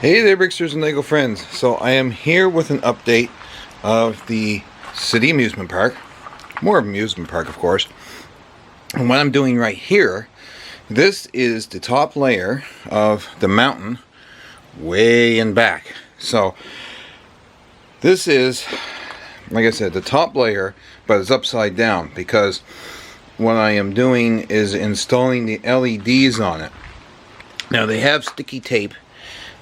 Hey there, Bricksters and Lego friends. So I am here with an update of the City Amusement Park. More amusement park, of course. And what I'm doing right here, this is the top layer of the mountain way in back. So this is, like I said, the top layer, but it's upside down because what I am doing is installing the LEDs on it. Now they have sticky tape,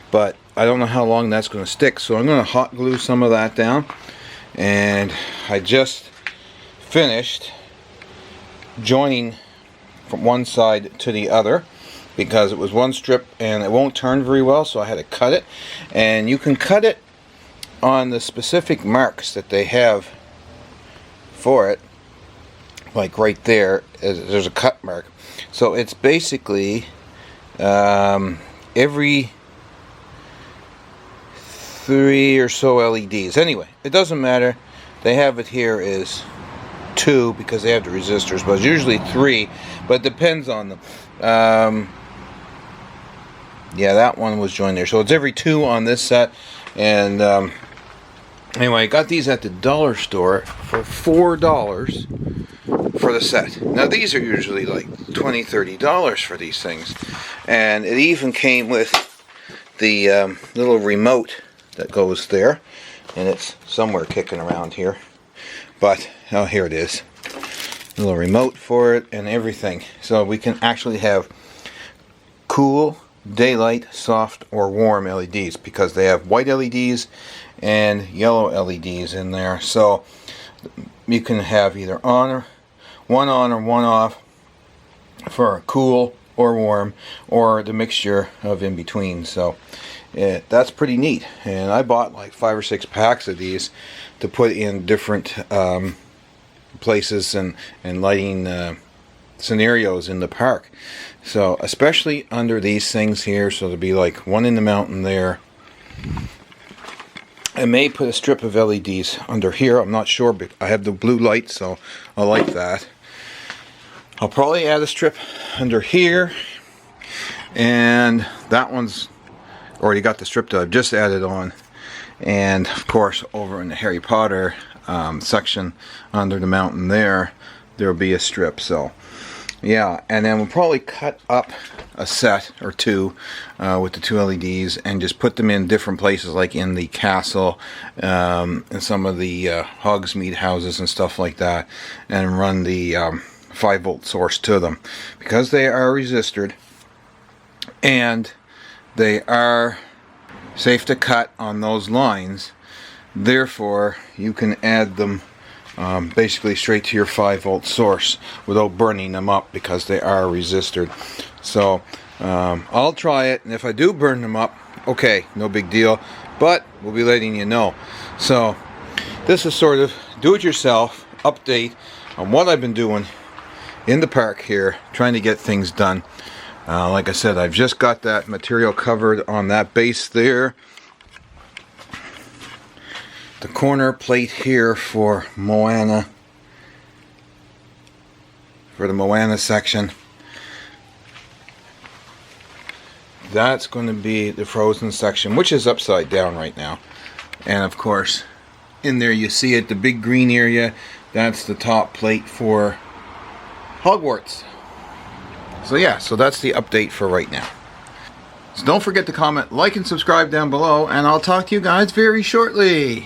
but I don't know how long that's going to stick, so I'm going to hot glue some of that down. And I just finished joining from one side to the other because it was one strip and it won't turn very well, so I had to cut it. And you can cut it on the specific marks that they have for it, like right there there's a cut mark. So it's basically every 3 or so LEDs. Anyway, it doesn't matter. They have it here is 2 because they have the resistors, but it's usually 3, but it depends on them. Yeah, that one was joined there, so it's every 2 on this set. And anyway, I got these at the dollar store for $4 for the set. Now these are usually like $20-$30 for these things, and it even came with the little remote that goes there, and it's somewhere kicking around here, but oh, here it is, a little remote for it and everything, so we can actually have cool, daylight, soft or warm LEDs, because they have white LEDs and yellow LEDs in there, so you can have either on or one off for cool or warm, or the mixture of in between. So that's pretty neat, and I bought like 5 or 6 packs of these to put in different places and lighting scenarios in the park. So especially under these things here, so there'll be like one in the mountain there. I may put a strip of LEDs under here, I'm not sure, but I have the blue light, so I like that. I'll probably add a strip under here, and that one's already got the strip that I've just added on. And of course, over in the Harry Potter section under the mountain there'll be a strip. So yeah, and then we'll probably cut up a set or 2 with the 2 LEDs and just put them in different places, like in the castle and some of the Hogsmeade houses and stuff like that, and run the 5-volt source to them, because they are resistored and they are safe to cut on those lines. Therefore you can add them basically straight to your 5-volt source without burning them up, because they are resistored. So I'll try it, and if I do burn them up, okay, no big deal, but we'll be letting you know. So this is sort of do-it-yourself update on what I've been doing in the park here, trying to get things done. Like I said, I've just got that material covered on that base there. The corner plate here for Moana, for the Moana section. That's going to be the Frozen section, which is upside down right now. And of course, in there you see it, the big green area, that's the top plate for Hogwarts. So yeah, so that's the update for right now. So don't forget to comment, like, and subscribe down below, and I'll talk to you guys very shortly.